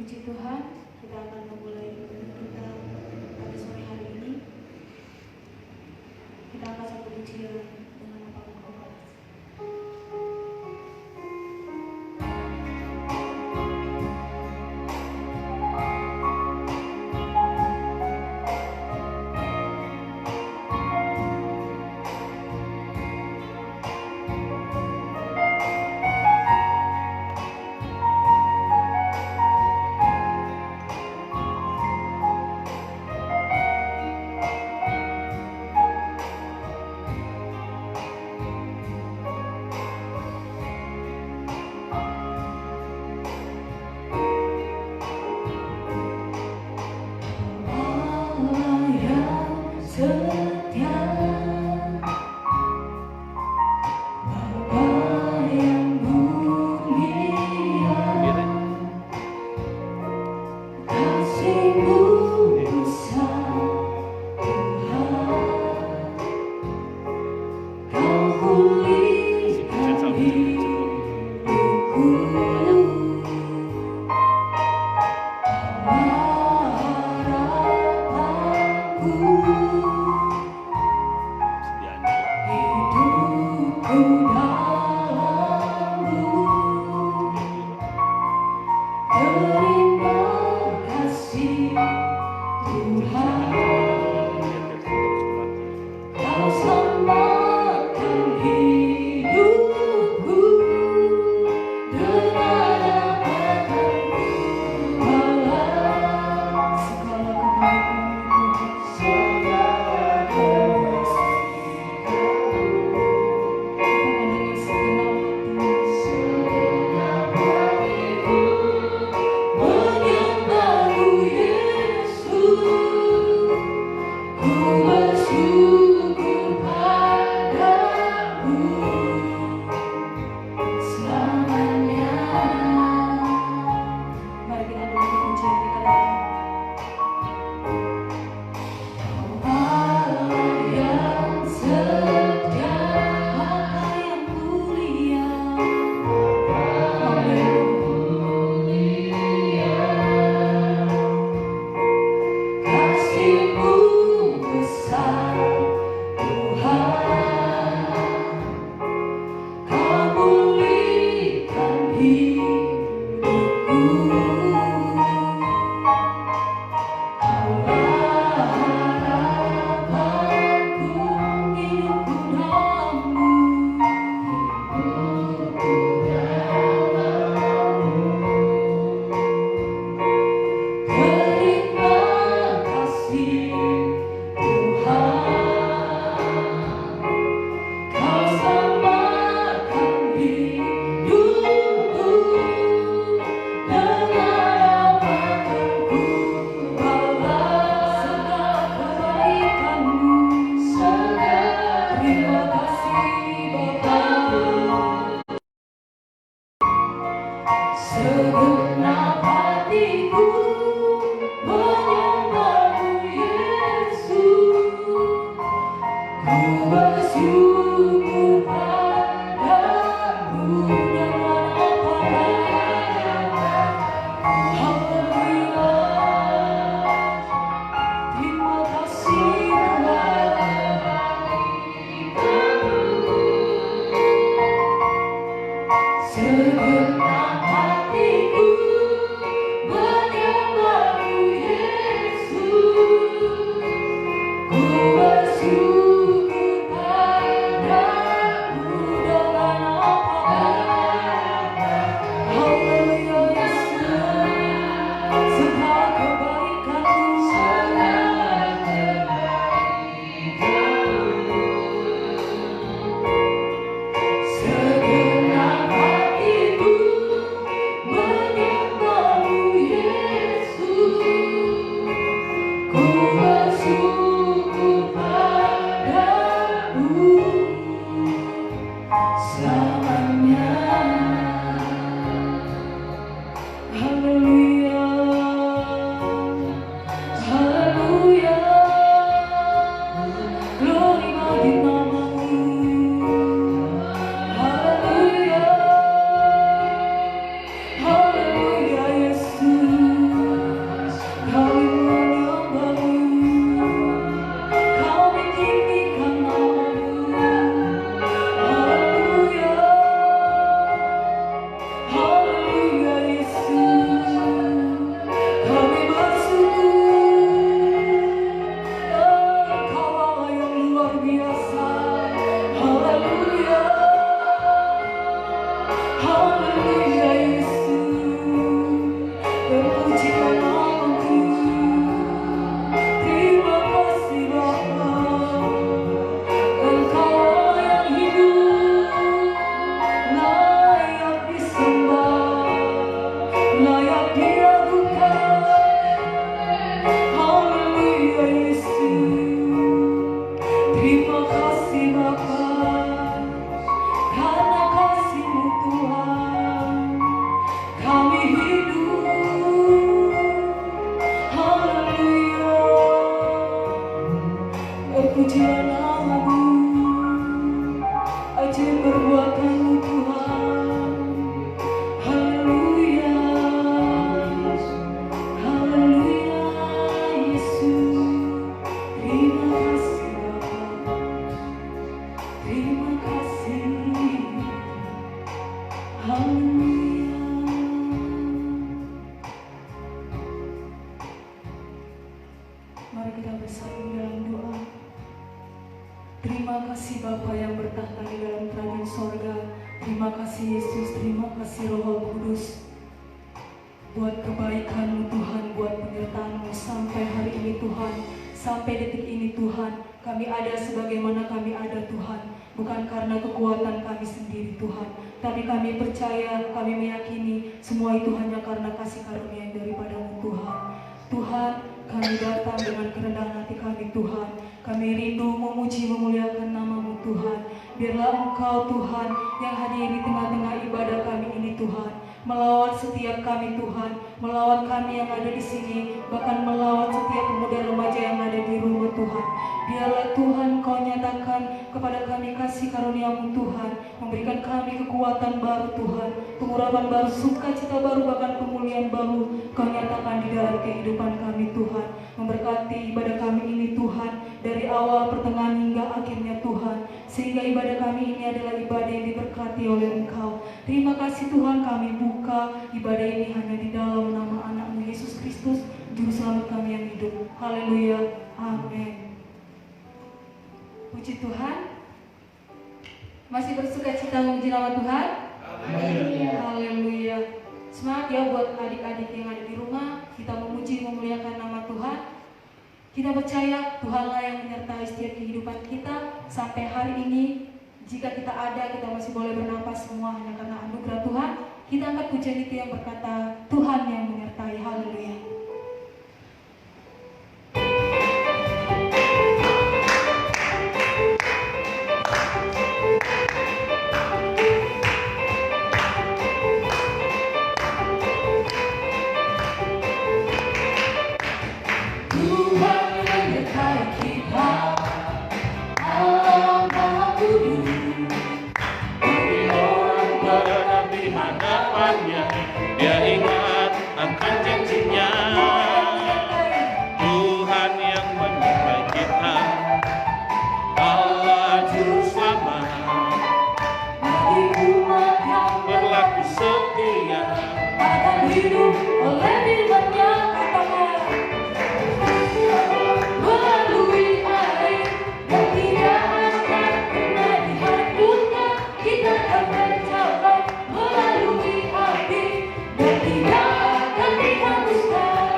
Puji Tuhan, kita akan memulai ibadah kita pada sore hari ini. Kita akan satu pujian dengan nama Engkau. Terima kasih, haleluya. Mari kita bersatu dalam doa. Terima kasih Bapa yang bertahta di dalam kerajaan sorga. Terima kasih Yesus, terima kasih Roh Kudus, buat kebaikan-Mu Tuhan, buat penyertaan-Mu sampai hari ini Tuhan, sampai detik ini Tuhan. Kami ada sebagaimana kami ada Tuhan, bukan karena kekuatan kami sendiri Tuhan, tapi kami percaya, kami meyakini semua itu hanya karena kasih karunia yang daripada-Mu Tuhan. Tuhan, kami datang dengan kerendahan hati kami Tuhan. Kami rindu memuji memuliakan nama-Mu Tuhan. Biarlah Engkau Tuhan yang hadir di tengah-tengah ibadah kami ini Tuhan, melawat setiap kami Tuhan, melawat kami yang ada di sini, bahkan melawat setiap pemuda remaja yang ada di rumah Tuhan. Biarlah Tuhan Kau nyatakan kepada kami kasih karunia-Mu Tuhan, memberikan kami kekuatan baru Tuhan, pengurapan baru, sukacita baru, bahkan pemulihan baru Kau nyatakan di dalam kehidupan kami Tuhan. Memberkati ibadah kami ini Tuhan, dari awal, pertengahan hingga akhirnya Tuhan, sehingga ibadah kami ini adalah ibadah yang diberkati oleh Engkau. Terima kasih Tuhan, kami buka ibadah ini hanya di dalam nama anak-Mu Yesus Kristus, Juru Selamat kami yang hidup. Haleluya, amin. Puji Tuhan. Masih bersuka cita memuji nama Tuhan? Haleluya. Haleluya. Semangat ya buat adik-adik yang ada di rumah. Kita memuji memuliakan nama Tuhan. Kita percaya Tuhanlah yang menyertai setiap kehidupan kita sampai hari ini. Jika kita ada, kita masih boleh bernapas semua hanya karena anugerah Tuhan. Kita angkat pujian itu yang berkata, Tuhan yang menyertai. Haleluya. Dia ingat akan janjinya. Tuhan yang menyertai kita, Allah Juru Selamat, bagi umat yang berlaku setia, akan hidup oleh firman-Nya. Katakan melalui air dan tidak akan pernah dihapusnya, kita akan berjalan melalui api dan tidak akan dihapuskan.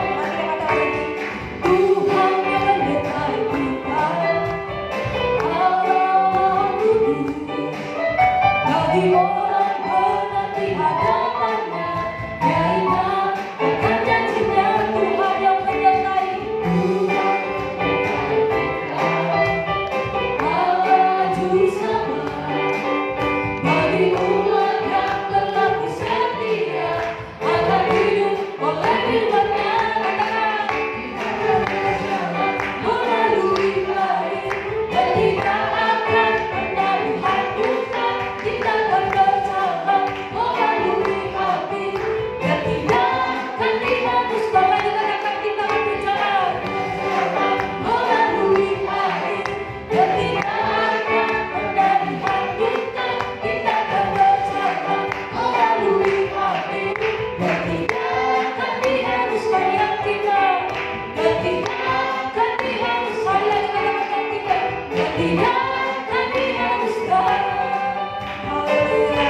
Tuhan yang menyertai kita, Allah Kudus, bagi orang benar di hadapan-Nya, Dia ingat akan janji-Nya. Tuhan yang menyertai, Allah Juru Selamat, bagi umat yang berlaku setia, akan hidup oleh firman-Nya. Katakan melalui air dan tidak akan pernah dihapuskan, kita akan berjalan melalui api dan tidak akan dihapuskan. Lagi katakan kita akan berjalan melalui air dan tidak akan pernah dihapuskan, kita akan berjalan melalui api dan tidak akan dihapuskan. Yang kita dan tidak akan dihapuskan. Lagi katakan kita dan tidak akan dihapuskan. Haleluya.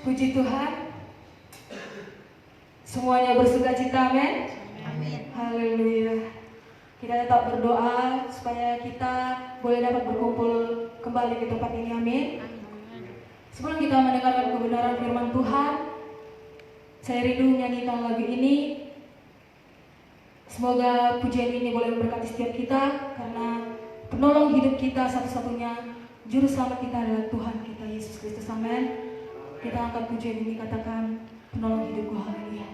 Puji Tuhan. Semuanya bersuka cita, amin. Haleluya. Kita tetap berdoa supaya kita boleh dapat berkumpul kembali ke tempat ini, amin. Sebelum kita mendengarkan kebenaran firman Tuhan, saya rindu menyanyikan lagu ini. Semoga pujian ini boleh memberkati setiap kita, karena penolong hidup kita satu-satunya, Juru Selamat kita adalah Tuhan kita Yesus Kristus, amin. Kita angkat pujian ini, katakan penolong hidupku, haleluya.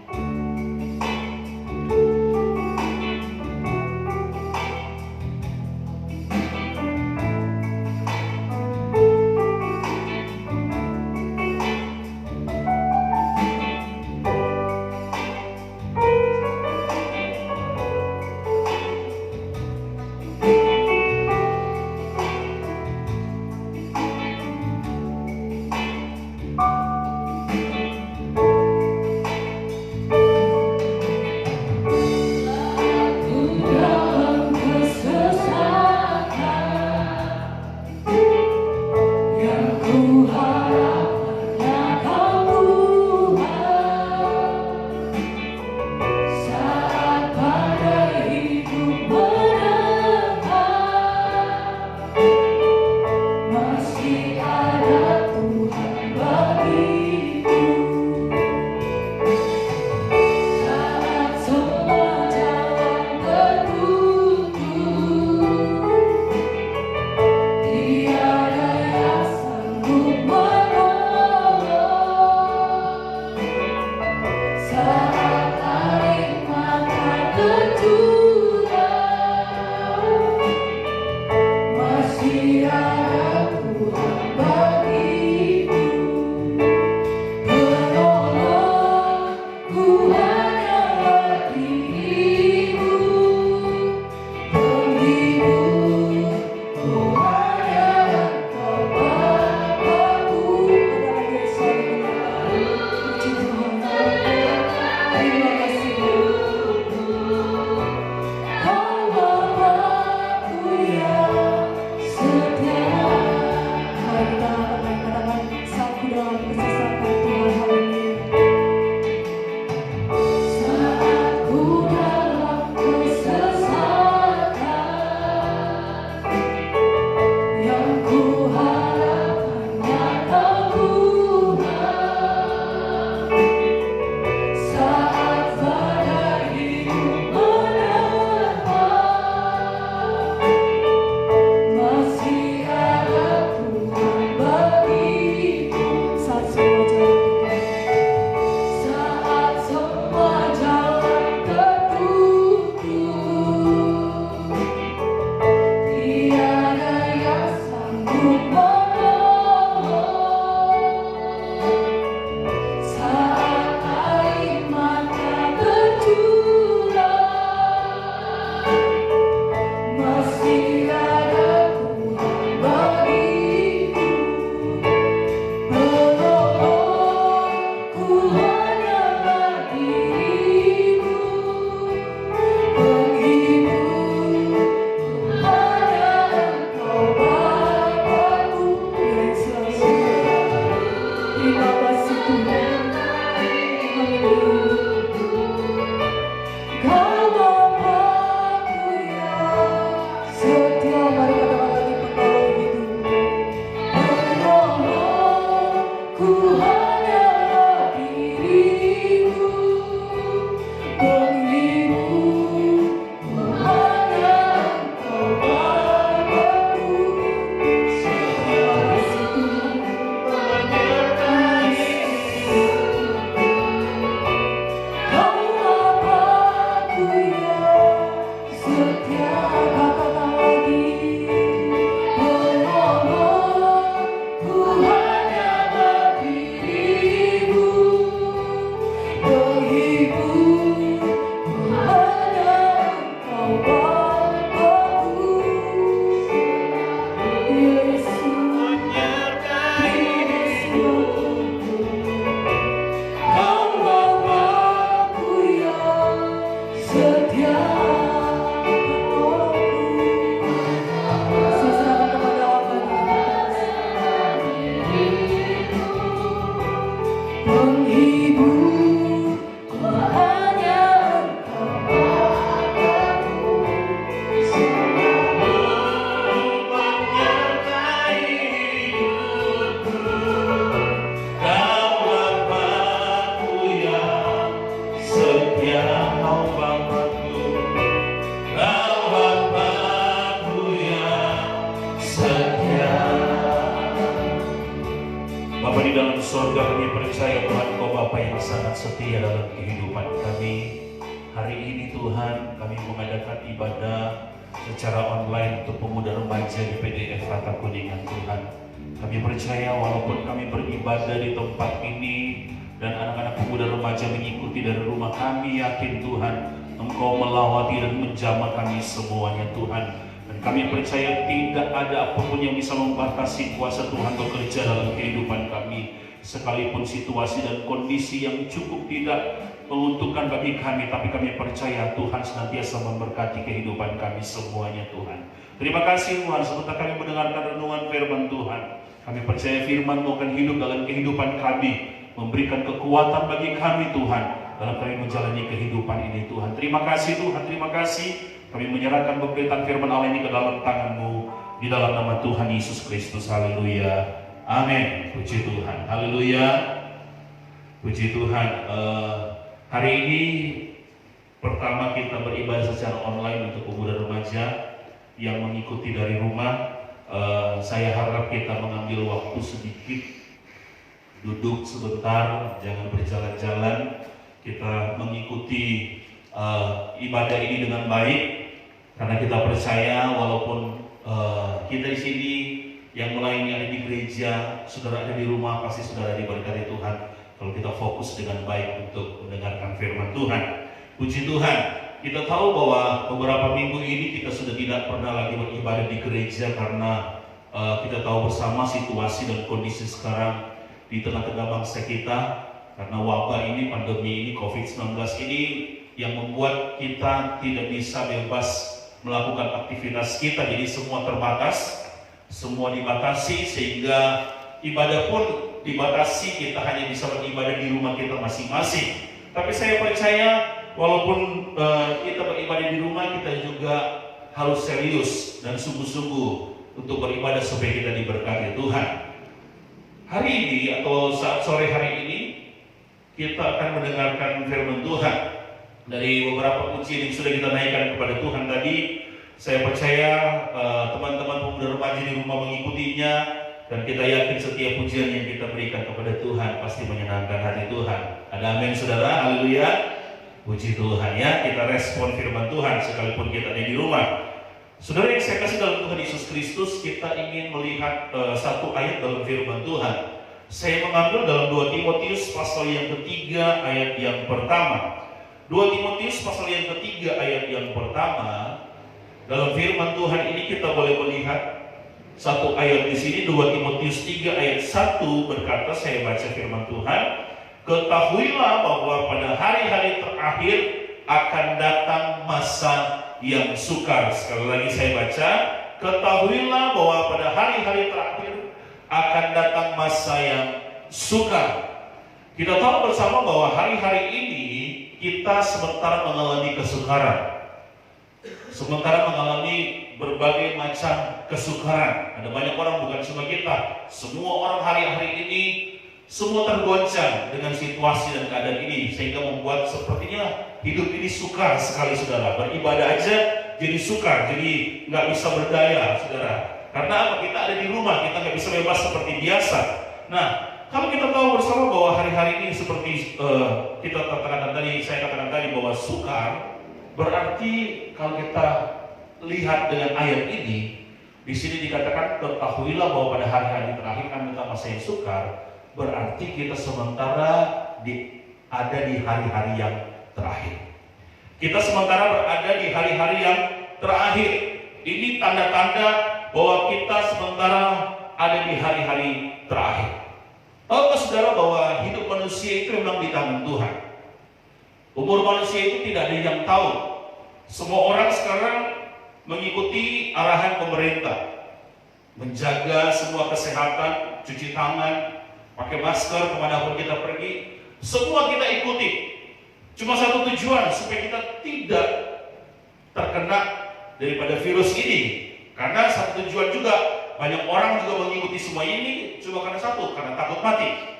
semua jalan tertutup, tiada yang sanggup menolong. Saat air mata tercurah, masih ada Tuhan bagiku. Penolongku hanyalah dirimu, penghiburku hanya Engkau Bapa-Ku. Pada akhir sorga, puji Tuhan. Terima kasih Kau Bapa-Ku yang setia. Mari kita angkat tangan satu dalam kesesakan Tuhan. Haleluya. Saat ku dalam kesesatan, yang ku harap hanya Kau Tuhan. Saat badai hidup menerpa, masih ada Tuhan bagiku. Saat semua jalan tertutup, tiada yang sanggup menolong. Saat air mata tercurah, masih ada Tuhan bagiku. Penolongku hanyalah dirimu, penghiburku hanya Engkau Bapa-Ku yang selalu. Terima kasih Tuhan. Haleluya. Kau Bapa-Ku yang setia. Mari katakan lagi, penolong hidupku. Penolongku hanyalah dirimu, penghiburku hanya Engkau Bapa-Ku. Terima kasih Tuhan. Kau Bapa-Ku yang setia. Katakan lagi, penolongku hanyalah dirimu, penghiburku hanya Engkau Bapa-Ku. Yesus, Kau Bapa-Ku yang setia. Saya serahkan kepada Allah. Penghiburku hanya Engkau Bapa-Ku. Bapa di dalam sorga, kami percaya Tuhan Kau Bapa yang sangat setia dalam kehidupan kami. Hari ini Tuhan kami mengadakan ibadah secara online untuk pemuda remaja di PDF Rata Kuningan Tuhan. Kami percaya walaupun kami beribadah di tempat ini dan anak-anak pemuda remaja mengikuti dari rumah, kami yakin Tuhan Engkau melawati dan menjamah kami semuanya Tuhan. Dan kami percaya tidak ada apapun yang bisa membatasi kuasa Tuhan bekerja dalam kehidupan kami. Sekalipun situasi dan kondisi yang cukup tidak menguntungkan bagi kami, tapi kami percaya Tuhan senantiasa memberkati kehidupan kami semuanya Tuhan. Terima kasih Tuhan, sebentar kami mendengarkan renungan firman Tuhan. Kami percaya firman-Mu akan hidup dalam kehidupan kami, memberikan kekuatan bagi kami Tuhan dalam kami menjalani kehidupan ini Tuhan. Terima kasih Tuhan, terima kasih. Kami menyerahkan pemberitaan firman Allah ini ke dalam tangan-Mu, di dalam nama Tuhan Yesus Kristus. Haleluya, amin. Puji Tuhan, haleluya, puji Tuhan. Hari ini Pertama, kita beribadah secara online untuk pemuda remaja yang mengikuti dari rumah. Saya harap kita mengambil waktu sedikit, duduk sebentar, jangan berjalan-jalan. Kita mengikuti ibadah ini dengan baik, karena kita percaya walaupun kita di sini yang melayani ada di gereja, saudara ada di rumah, pasti saudara diberkati Tuhan kalau kita fokus dengan baik untuk mendengarkan firman Tuhan. Puji Tuhan, kita tahu bahwa beberapa minggu ini kita sudah tidak pernah lagi beribadah di gereja karena kita tahu bersama situasi dan kondisi sekarang di tengah-tengah bangsa kita, karena wabah ini, pandemi ini, COVID-19 ini yang membuat kita tidak bisa bebas melakukan aktivitas kita. Jadi semua terbatas, semua dibatasi, sehingga ibadah pun dibatasi. Kita hanya bisa beribadah di rumah kita masing-masing. Tapi saya percaya walaupun kita beribadah di rumah, kita juga harus serius dan sungguh-sungguh untuk beribadah supaya kita diberkati Tuhan. Hari ini atau saat sore hari ini kita akan mendengarkan firman Tuhan dari beberapa pujian yang sudah kita naikkan kepada Tuhan tadi. Saya percaya teman-teman pemuda remaja di rumah mengikutinya, dan kita yakin setiap pujian yang kita berikan kepada Tuhan pasti menyenangkan hati Tuhan. Ada amin saudara, haleluya. Puji Tuhan ya, kita respon firman Tuhan sekalipun kita ada di rumah. Saudara yang saya kasih dalam Tuhan Yesus Kristus, kita ingin melihat satu ayat dalam firman Tuhan. Saya mengambil dalam 2 Timotius pasal yang ketiga ayat yang pertama. 2 Timotius pasal yang ketiga ayat yang pertama. Dalam firman Tuhan ini kita boleh melihat satu ayat di sini, 2 Timotius 3 ayat 1 berkata, saya baca firman Tuhan, ketahuilah bahwa pada hari-hari terakhir akan datang masa yang sukar. Sekali lagi saya baca, ketahuilah bahwa pada hari-hari terakhir akan datang masa yang sukar. Kita tahu bersama bahwa hari-hari ini kita sementara mengalami kesukaran, sementara mengalami berbagai macam kesukaran. Ada banyak orang, bukan cuma kita, semua orang hari-hari ini semua tergoncang dengan situasi dan keadaan ini, sehingga membuat sepertinya hidup ini sukar sekali saudara. Beribadah aja jadi sukar, jadi nggak bisa berdaya saudara. Karena apa? Kita ada di rumah, kita nggak bisa bebas seperti biasa. Nah, kalau kita tahu bersama bahwa hari-hari ini seperti kita katakan tadi, saya katakan tadi bahwa sukar, berarti kalau kita lihat dengan ayat ini, di sini dikatakan ketahuilah bahwa pada hari-hari terakhir akan datang masa yang sukar. Berarti kita sementara ada di hari-hari yang terakhir. Kita sementara berada di hari-hari yang terakhir. Ini tanda-tanda bahwa kita sementara ada di hari-hari terakhir. Tahukah saudara bahwa hidup manusia itu memang di tangan Tuhan? Umur manusia itu tidak ada yang tahu. Semua orang sekarang mengikuti arahan pemerintah, menjaga semua kesehatan, cuci tangan, pakai masker kemanapun kita pergi, semua kita ikuti. Cuma satu tujuan, supaya kita tidak terkena daripada virus ini. Karena satu tujuan juga, banyak orang juga mengikuti semua ini cuma karena satu, karena takut mati.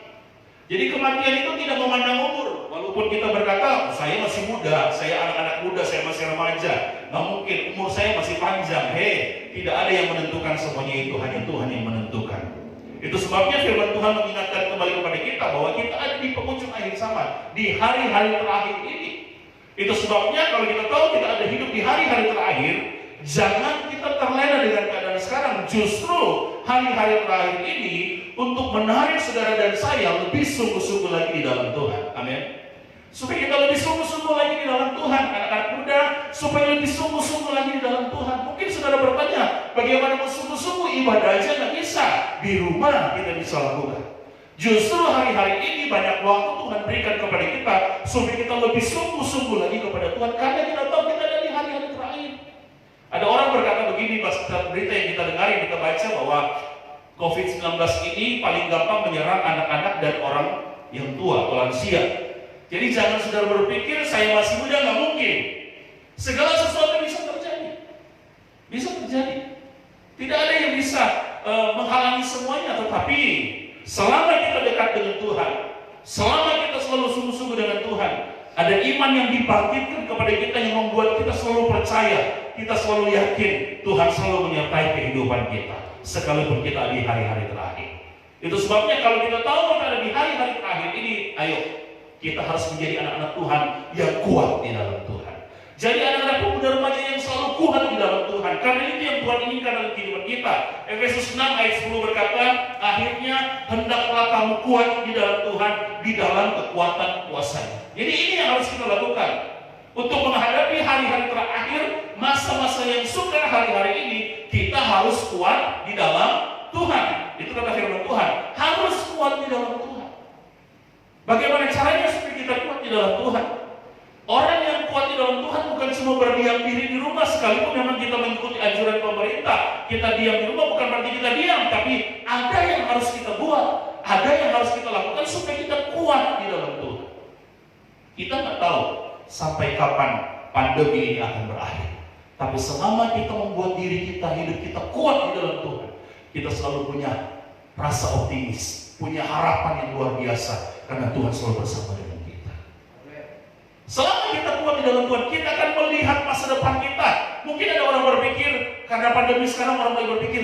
Jadi kematian itu tidak memandang umur. Walaupun kita berkata, saya masih muda, saya anak-anak muda, saya masih remaja, nggak mungkin, umur saya masih panjang. Tidak ada yang menentukan semuanya itu, hanya Tuhan yang menentukan. Itu sebabnya firman Tuhan mengingatkan kembali kepada kita bahwa kita ada di penghujung akhir zaman, di hari-hari terakhir ini. Itu sebabnya kalau kita tahu kita ada hidup di hari-hari terakhir, jangan kita terlena dengan keadaan sekarang. Justru hari-hari terakhir ini untuk menarik saudara dan saya lebih sungguh-sungguh lagi di dalam Tuhan. Amin. Supaya kita lebih sungguh-sungguh lagi di dalam Tuhan, anak-anak muda, supaya lebih sungguh-sungguh lagi di dalam Tuhan. Mungkin saudara bertanya, bagaimana mau sungguh-sungguh, ibadah aja nggak bisa, di rumah kita bisa lakukan. Justru hari-hari ini banyak waktu Tuhan berikan kepada kita, supaya kita lebih sungguh-sungguh lagi kepada Tuhan, karena kita tahu kita ada di hari-hari terakhir. Ada orang berkata begini, pas berita yang kita dengar, yang kita baca, bahwa COVID-19 ini paling gampang menyerang anak-anak dan orang yang tua atau lansia. Jadi jangan saudara berpikir saya masih muda, nggak mungkin. Segala sesuatu bisa terjadi. Bisa terjadi. Tidak ada yang bisa menghalangi semuanya. Tetapi selama kita dekat dengan Tuhan, selama kita selalu sungguh-sungguh dengan Tuhan, Ada iman yang dibangkitkan kepada kita yang membuat kita selalu percaya, kita selalu yakin Tuhan selalu menyertai kehidupan kita, sekalipun kita di hari-hari terakhir. Itu sebabnya kalau kita tahu kita ada di hari-hari terakhir ini, ayo kita harus menjadi anak-anak Tuhan yang kuat di dalam Tuhan. Jadi anak-anak pemuda remaja yang selalu kuat di dalam Tuhan. Karena itu yang Tuhan inginkan dalam kehidupan kita. Efesus 6 ayat 10 berkata, akhirnya hendaklah kamu kuat di dalam Tuhan, di dalam kekuatan kuasa-Nya. Jadi ini yang harus kita lakukan untuk menghadapi hari-hari terakhir, masa-masa yang sukar hari-hari ini. Kita harus kuat di dalam Tuhan. Itu kata firman Tuhan, harus kuat di dalam Tuhan. Bagaimana caranya supaya kita kuat di dalam Tuhan? Orang yang kuat di dalam Tuhan bukan cuma berdiam diri di rumah, sekalipun memang kita mengikuti anjuran pemerintah. Kita diam di rumah bukan berarti kita diam, tapi ada yang harus kita buat, ada yang harus kita lakukan supaya kita kuat di dalam Tuhan. Kita nggak tahu sampai kapan pandemi ini akan berakhir, tapi selama kita membuat diri kita, hidup kita kuat di dalam Tuhan, kita selalu punya rasa optimis, punya harapan yang luar biasa, karena Tuhan selalu bersama dengan kita. Selama kita kuat di dalam Tuhan, kita akan melihat masa depan kita. Mungkin ada orang berpikir, karena pandemi sekarang orang mulai berpikir,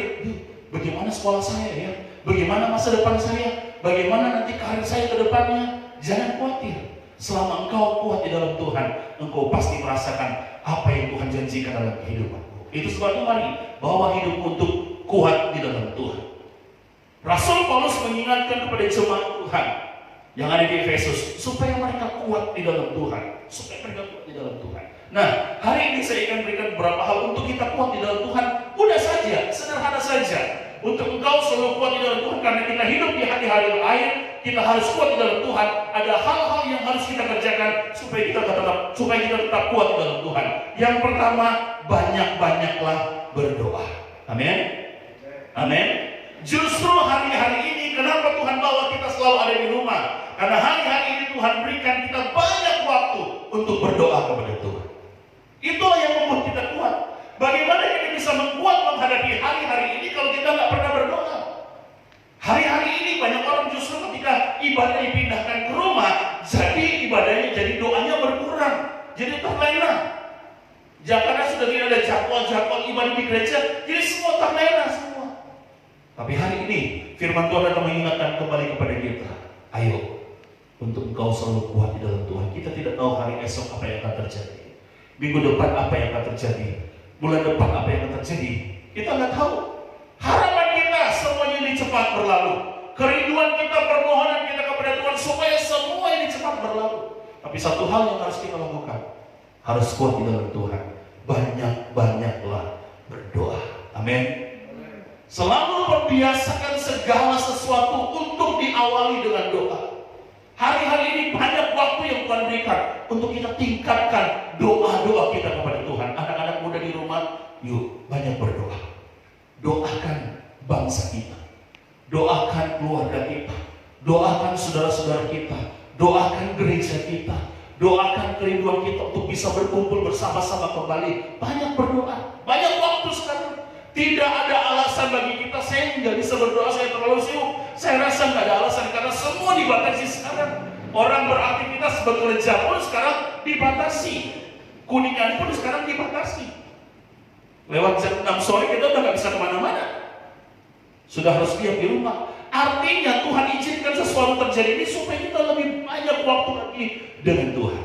bagaimana sekolah saya ya? Bagaimana masa depan saya? Bagaimana nanti karir saya ke depannya? Jangan khawatir. Selama engkau kuat di dalam Tuhan, engkau pasti merasakan apa yang Tuhan janjikan dalam kehidupanmu. Itu sebabnya mari bawa hidupmu untuk kuat di dalam Tuhan. Rasul Paulus mengingatkan kepada jemaat Tuhan yang ada di Efesus supaya mereka kuat di dalam Tuhan, supaya mereka kuat di dalam Tuhan. Nah, hari ini saya akan berikan beberapa hal untuk kita kuat di dalam Tuhan. Mudah saja, sederhana saja. Untuk engkau selalu kuat di dalam Tuhan, karena kita hidup di hari-hari terakhir, kita harus kuat di dalam Tuhan. Ada hal-hal yang harus kita kerjakan supaya kita tetap kuat di dalam Tuhan. Yang pertama, banyak-banyaklah berdoa. Amin. Amin. Justru hari-hari ini, kenapa Tuhan bawa kita selalu ada di rumah? Karena hari-hari ini Tuhan berikan kita banyak waktu untuk berdoa kepada Tuhan. Itulah yang membuat kita kuat. Bagaimana kita bisa kuat menghadapi hari-hari ini kalau kita nggak pernah berdoa? Hari-hari ini banyak orang justru ketika ibadah dipindahkan ke rumah, jadi ibadahnya, jadi doanya berkurang, jadi terlena. Karena sudah tidak ada jadwal ibadah di gereja, jadi semua terlena semua. Tapi hari ini firman Tuhan akan mengingatkan kembali kepada kita, ayo untuk engkau selalu kuat di dalam Tuhan. Kita tidak tahu hari esok apa yang akan terjadi, minggu depan apa yang akan terjadi, bulan depan apa yang akan terjadi, kita nggak tahu. Harapan kita semuanya ini cepat berlalu. Kerinduan kita, permohonan kita kepada Tuhan supaya semua ini cepat berlalu. Tapi satu hal yang harus kita lakukan, harus kuat di dalam Tuhan. Banyak-banyaklah berdoa. Amin. Selalu membiasakan segala sesuatu untuk diawali dengan doa. Hari-hari ini banyak waktu yang Tuhan berikan untuk kita tingkatkan doa-doa kita kepada Tuhan. Anak-anak muda di rumah, yuk banyak berdoa. Doakan bangsa kita, doakan keluarga kita, doakan saudara-saudara kita, doakan gereja kita, doakan kerinduan kita untuk bisa berkumpul bersama-sama kembali. Banyak berdoa, banyak waktu sekarang. Tidak ada alasan bagi kita, saya nggak bisa berdoa, saya terlalu sibuk. Saya rasa nggak ada alasan, karena semua dibatasi sekarang. Orang beraktivitas bekerja pun sekarang dibatasi. Kuningan pun sekarang dibatasi. Lewat jam 6 sore kita udah nggak bisa kemana-mana. Sudah harus diam di rumah. Artinya Tuhan izinkan sesuatu terjadi ini supaya kita lebih banyak waktu lagi dengan Tuhan.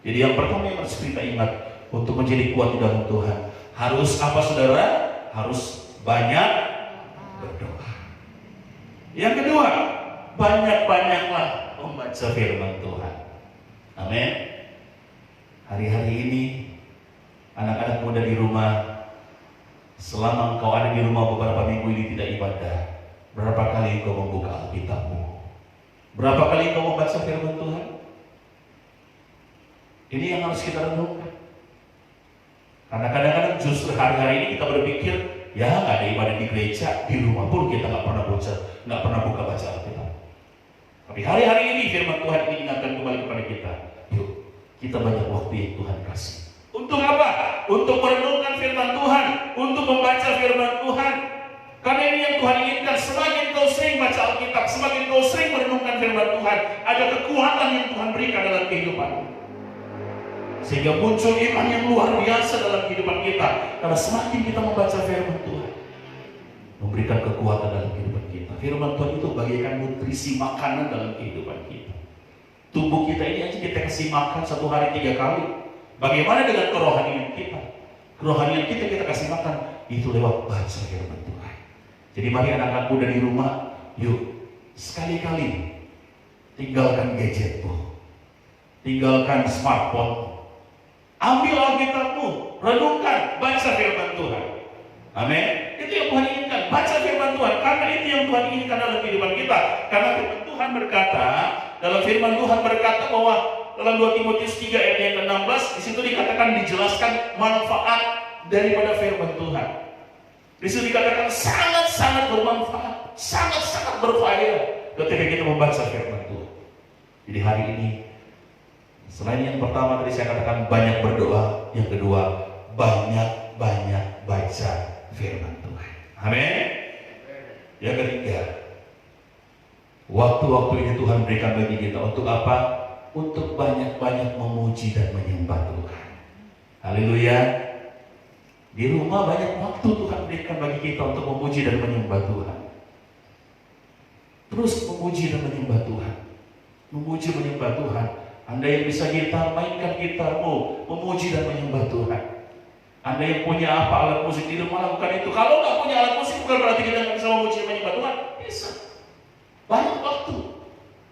Jadi yang pertama yang harus kita ingat untuk menjadi kuat di dalam Tuhan, harus apa saudara? Harus banyak berdoa. Yang kedua, banyak-banyaklah membaca firman Tuhan. Amin. Hari-hari ini anak-anak muda di rumah, selama engkau ada di rumah beberapa minggu ini tidak ibadah, berapa kali engkau membuka Alkitabmu? Berapa kali engkau membaca firman Tuhan? Ini yang harus kita renungkan. Karena kadang-kadang justru hari-hari ini kita berpikir, ya nggak ada ibadah di gereja, di rumah pun kita nggak pernah buka baca Alkitab. Tapi hari-hari ini firman Tuhan ini ingatkan kembali kepada kita, yuk kita banyak waktu yang Tuhan kasih. Untuk apa? Untuk merenungkan firman Tuhan, untuk membaca firman Tuhan. Karena ini yang Tuhan inginkan, semakin kau sering baca Alkitab, semakin kau sering merenungkan firman Tuhan, ada kekuatan yang Tuhan berikan dalam kehidupanmu. Sehingga muncul iman yang luar biasa dalam kehidupan kita. Karena semakin kita membaca firman Tuhan, memberikan kekuatan dalam kehidupan kita. Firman Tuhan itu bagaikan nutrisi makanan dalam kehidupan kita. Tubuh kita ini aja kita kasih makan 1 hari 3 kali. Bagaimana dengan kerohanian kita? Kerohanian kita kasih makan itu lewat baca firman Tuhan. Jadi mari anak-anak muda di rumah, yuk sekali-kali tinggalkan gadgetmu, tinggalkan smartphone, ambil Alkitabmu, renungkan, baca firman Tuhan. Amin. Itu yang Tuhan inginkan, baca firman Tuhan, karena itu yang Tuhan inginkan dalam kehidupan kita. Karena firman Tuhan berkata, dalam firman Tuhan berkata bahwa dalam 2 Timotius 3 ayat yang ke-16, di situ dikatakan, dijelaskan manfaat daripada firman Tuhan. Di situ dikatakan sangat-sangat bermanfaat, sangat-sangat berfaedah ketika kita membaca firman Tuhan. Jadi hari ini, selain yang pertama tadi saya katakan banyak berdoa, yang kedua banyak-banyak baca firman Tuhan. Amin. Yang ketiga, waktu-waktu ini Tuhan berikan bagi kita untuk apa? Untuk banyak-banyak memuji dan menyembah Tuhan. Haleluya. Di rumah banyak waktu Tuhan berikan bagi kita untuk memuji dan menyembah Tuhan. Terus memuji dan menyembah Tuhan. Memuji menyembah Tuhan. Anda yang bisa gitar, mainkan gitarmu, memuji dan menyembah Tuhan. Anda yang punya apa alat musik di rumah, lakukan itu. Kalau nggak punya alat musik bukan berarti kita nggak bisa memuji dan menyembah Tuhan. Bisa. Banyak waktu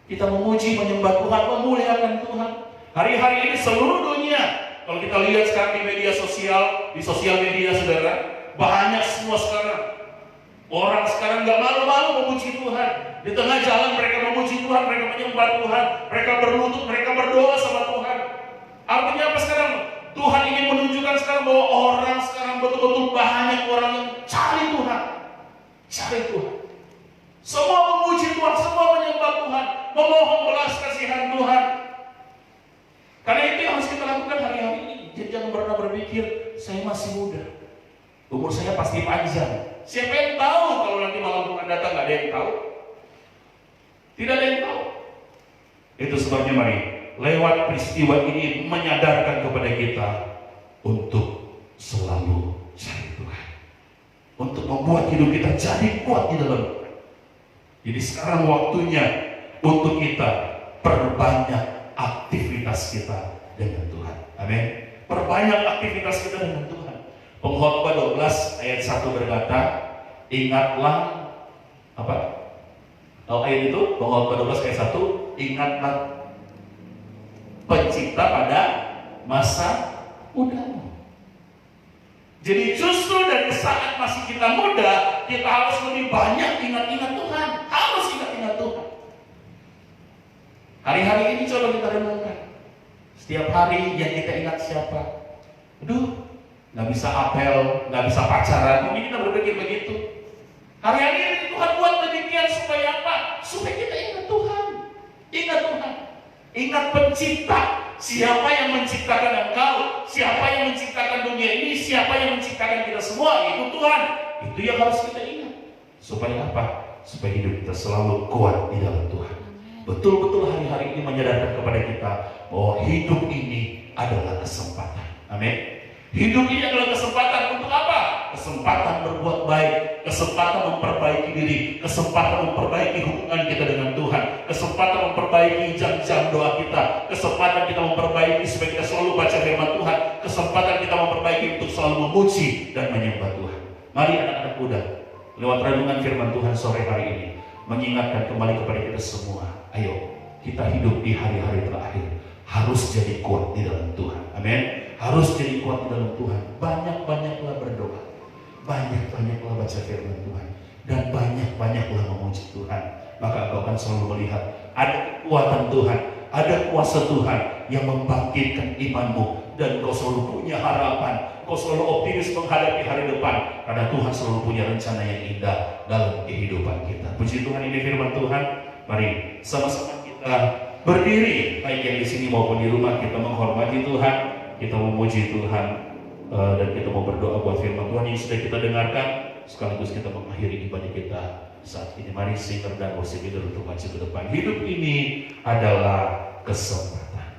kita memuji, menyembah Tuhan, memuliakan Tuhan. Hari-hari ini seluruh dunia, kalau kita lihat sekarang di media sosial, di sosial media saudara, banyak semua sekarang. Orang sekarang nggak malu-malu memuji Tuhan. Di tengah jalan mereka memuji Tuhan, mereka menyembah Tuhan, mereka berlutut, mereka berdoa sama Tuhan. Artinya apa sekarang? Tuhan ingin menunjukkan sekarang bahwa orang sekarang betul-betul banyak orang yang cari Tuhan. Cari Tuhan. Semua memuji Tuhan, semua menyembah Tuhan, memohon belas kasihan Tuhan. Karena itu yang harus kita lakukan hari-hari ini. Jadi jangan pernah berpikir, saya masih muda, umur saya pasti panjang. Siapa yang tahu kalau nanti malam Tuhan datang? Gak ada yang tahu. Tidak ada yang tahu. Itu sebabnya mari lewat peristiwa ini menyadarkan kepada kita untuk selalu cari Tuhan, untuk membuat hidup kita jadi kuat di dalam Tuhan. Jadi sekarang waktunya untuk kita perbanyak aktivitas kita dengan Tuhan. Amin. Perbanyak aktivitas kita dengan Tuhan. Pengkhotbah 12 ayat 1 berkata, ingatlah apa? Ayat itu Pengkhotbah 12 ayat 1, ingatlah Pencipta pada masa mudamu. Jadi justru dari saat masih kita muda, kita harus lebih banyak ingat-ingat Tuhan. Harus ingat-ingat Tuhan. Hari-hari ini coba kita renungkan. Setiap hari yang kita ingat siapa? Aduh, nggak bisa apel, nggak bisa pacaran. Mungkin kita berpikir begitu. Hari-hari ini Tuhan buat demikian supaya apa? Supaya kita ingat Tuhan. Ingat Tuhan. Ingat Pencipta. Siapa yang menciptakan engkau? Siapa yang menciptakan dunia ini? Siapa yang menciptakan kita semua? Itu Tuhan. Itu yang harus kita ingat. Supaya apa? Supaya hidup kita selalu kuat di dalam Tuhan. Betul-betul hari-hari ini menyadarkan kepada kita bahwa hidup ini adalah kesempatan. Amin. Hidup ini adalah kesempatan untuk apa? Kesempatan berbuat baik, kesempatan memperbaiki diri, kesempatan memperbaiki hubungan kita dengan Tuhan, kesempatan memperbaiki jam-jam doa kita, kesempatan kita memperbaiki supaya kita selalu baca firman Tuhan, kesempatan kita memperbaiki untuk selalu memuji dan menyembah Tuhan. Mari anak-anak muda, lewat renungan firman Tuhan sore hari ini, mengingatkan kembali kepada kita semua, ayo kita hidup di hari-hari terakhir harus jadi kuat di dalam Tuhan. Amin. Harus jadi kuat di dalam Tuhan. Banyak-banyaklah berdoa, banyak-banyaklah baca firman Tuhan, dan banyak-banyaklah memuji Tuhan. Maka engkau akan selalu melihat ada kekuatan Tuhan, ada kuasa Tuhan yang membangkitkan imanmu, dan kau selalu punya harapan, kau selalu optimis menghadapi hari depan, karena Tuhan selalu punya rencana yang indah dalam kehidupan kita. Puji Tuhan, ini firman Tuhan. Mari sama-sama kita berdiri, baik yang di sini maupun di rumah, kita menghormati Tuhan, kita memuji Tuhan, dan kita mau berdoa buat firman Tuhan yang sudah kita dengarkan, sekaligus kita mengakhiri ibadah kita saat ini. Mari singer dan worship leader untuk maju ke depan. Hidup ini adalah kesempatan.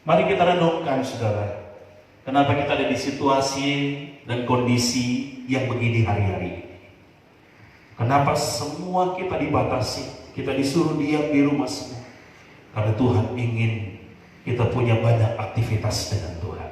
Mari kita renungkan saudara, kenapa kita ada di situasi dan kondisi yang begini hari-hari ini. Kenapa semua kita dibatasi, kita disuruh diam di rumah semua. Karena Tuhan ingin kita punya banyak aktivitas dengan Tuhan.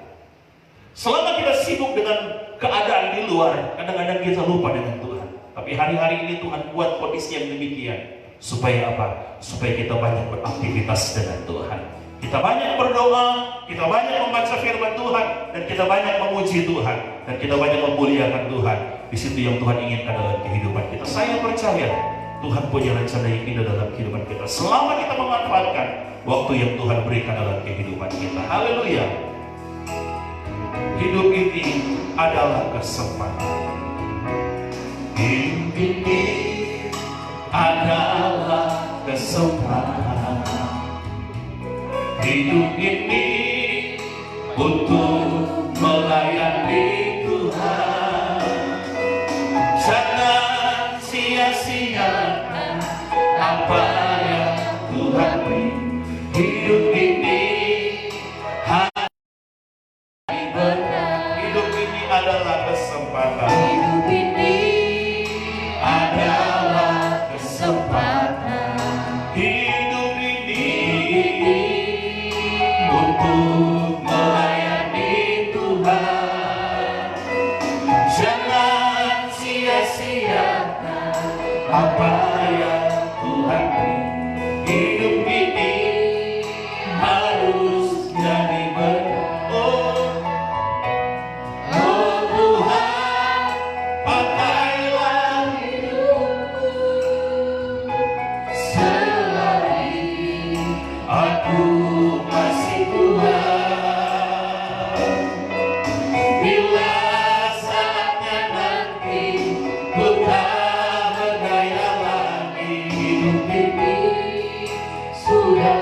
Selama kita sibuk dengan keadaan di luar, kadang-kadang kita lupa dengan Tuhan. Tapi hari-hari ini Tuhan buat kondisi yang demikian. Supaya apa? Supaya kita banyak beraktivitas dengan Tuhan. Kita banyak berdoa, kita banyak membaca firman Tuhan, dan kita banyak memuji Tuhan, dan kita banyak memuliakan Tuhan. Di situ yang Tuhan inginkan dalam kehidupan kita. Saya percaya Tuhan punya rencana yang indah dalam kehidupan kita. Selama kita memanfaatkan waktu yang Tuhan berikan dalam kehidupan kita. Haleluya. Hidup ini adalah kesempatan. Hidup ini adalah kesempatan. Hidup ini untuk melayani Tuhan. Jangan sia-siakan apa yang Tuhan beri. Hidup ini hidup ini adalah kesempatan. Hidup ini Adalah kesempatan. Hidup ini untuk melayani Tuhan. Jangan sia-siakan apa yang Tuhan beri. Hidup ini harus jadi berkat. Oh Tuhan, pakailah hidupku selagi aku masih kuat. Bila saatnya nanti ku tak berdaya lagi, hidup ini sudah.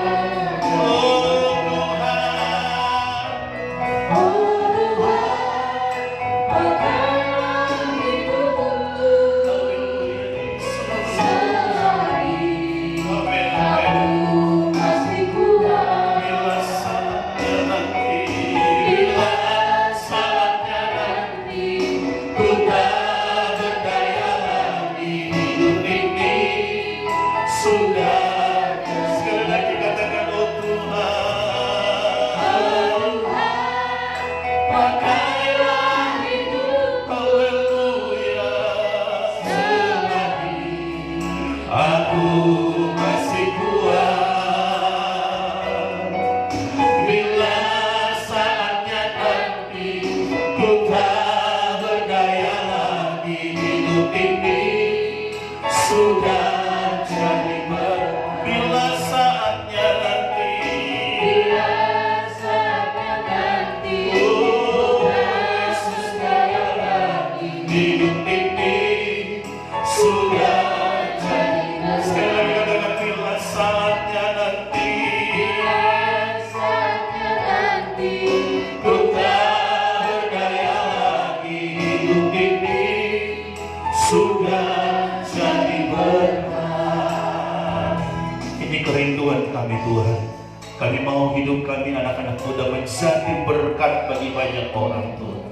Kami mau hidup kami anak-anak muda menjadi berkat bagi banyak orang Tuhan.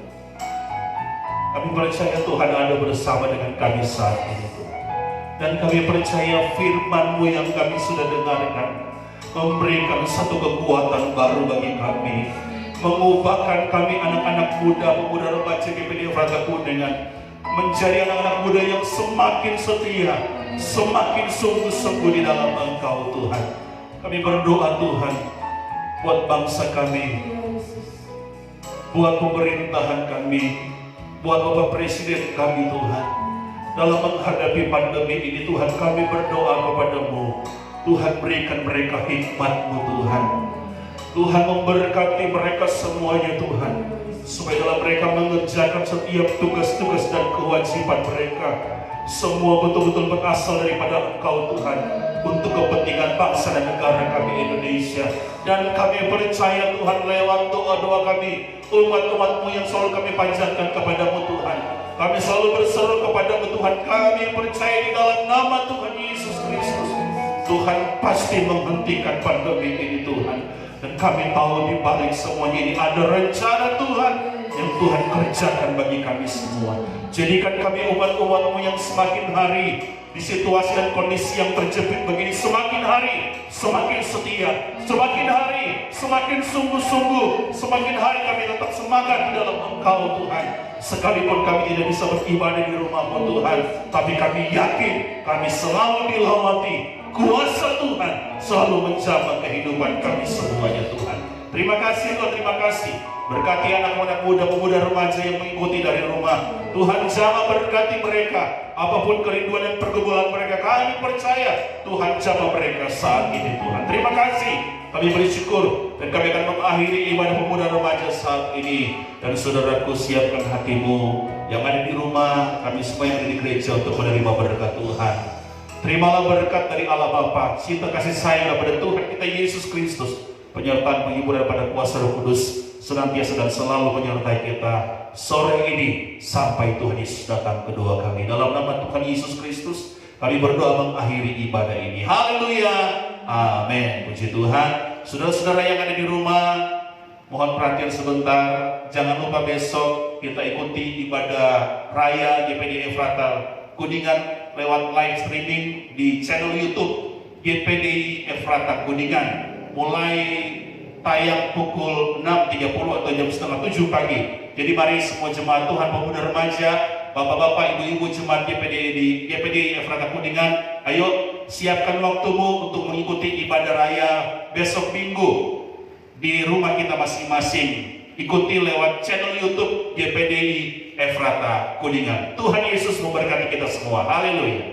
Kami percaya Tuhan ada bersama dengan kami saat ini Tuhan. Dan kami percaya firman-Mu yang kami sudah dengarkan memberikan satu kekuatan baru bagi kami, mengubahkan kami anak-anak muda, pemuda remaja GPD Fraga Kuningan menjadi anak-anak muda yang semakin setia, semakin sungguh-sungguh di dalam Engkau Tuhan. Kami berdoa Tuhan buat bangsa kami, buat pemerintahan kami, buat Bapak Presiden kami Tuhan. Dalam menghadapi pandemi ini Tuhan, kami berdoa kepada-Mu. Tuhan berikan mereka hikmat-Mu Tuhan. Tuhan memberkati mereka semuanya Tuhan, supaya dalam mereka mengerjakan setiap tugas-tugas dan kewajiban mereka, semua betul-betul berasal daripada Engkau Tuhan, untuk kepentingan bangsa dan negara kami Indonesia. Dan kami percaya Tuhan lewat doa-doa kami, umat-umat-Mu yang selalu kami panjatkan kepada-Mu Tuhan, kami selalu berseru kepada-Mu Tuhan. Kami percaya di dalam nama Tuhan Yesus Kristus, Tuhan pasti menghentikan pandemi ini Tuhan. Dan kami tahu di balik semuanya ini ada rencana Tuhan yang Tuhan kerjakan bagi kami semua. Jadikan kami umat-umat-Mu yang semakin hari di situasi dan kondisi yang terjepit begini, semakin hari semakin setia, semakin hari semakin sungguh-sungguh, semakin hari kami tetap semangat di dalam Engkau Tuhan. Sekalipun kami tidak bisa beribadah di rumah-Mu Tuhan, tapi kami yakin kami selalu dilawati kuasa Tuhan, selalu menjaga kehidupan kami semuanya Tuhan. Terima kasih Tuhan, terima kasih. Berkati anak-anak muda, pemuda remaja yang mengikuti dari rumah. Tuhan jamah berkati mereka. Apapun kerinduan dan pergumulan mereka, kami percaya Tuhan jamah mereka saat ini Tuhan. Terima kasih. Kami bersyukur dan kami akan mengakhiri ibadah pemuda remaja saat ini. Dan saudaraku, siapkan hatimu yang ada di rumah, kami semua yang ada di gereja untuk menerima berkat Tuhan. Terimalah berkat dari Allah Bapa, cinta kasih sayang kepada Tuhan kita Yesus Kristus, penyertaan penghiburan pada kuasa Roh Kudus senantiasa dan selalu menyertai kita sore ini sampai Tuhan Yesus datang kedua kami. Dalam nama Tuhan Yesus Kristus kami berdoa mengakhiri ibadah ini. Haleluya, amin. Puji Tuhan. Saudara-saudara yang ada di rumah, mohon perhatian sebentar. Jangan lupa besok kita ikuti ibadah raya GPD Efrata Kuningan lewat live streaming di channel YouTube GPD Efrata Kuningan, mulai tayang pukul 6.30 atau jam setengah 7 pagi. Jadi mari semua jemaat Tuhan, pemuda remaja, bapak-bapak, ibu-ibu jemaat GPD Efrata Kuningan, ayo siapkan waktumu untuk mengikuti ibadah raya besok Minggu di rumah kita masing-masing. Ikuti lewat channel YouTube GPD Efrata Kuningan. Tuhan Yesus memberkati kita semua. Haleluya.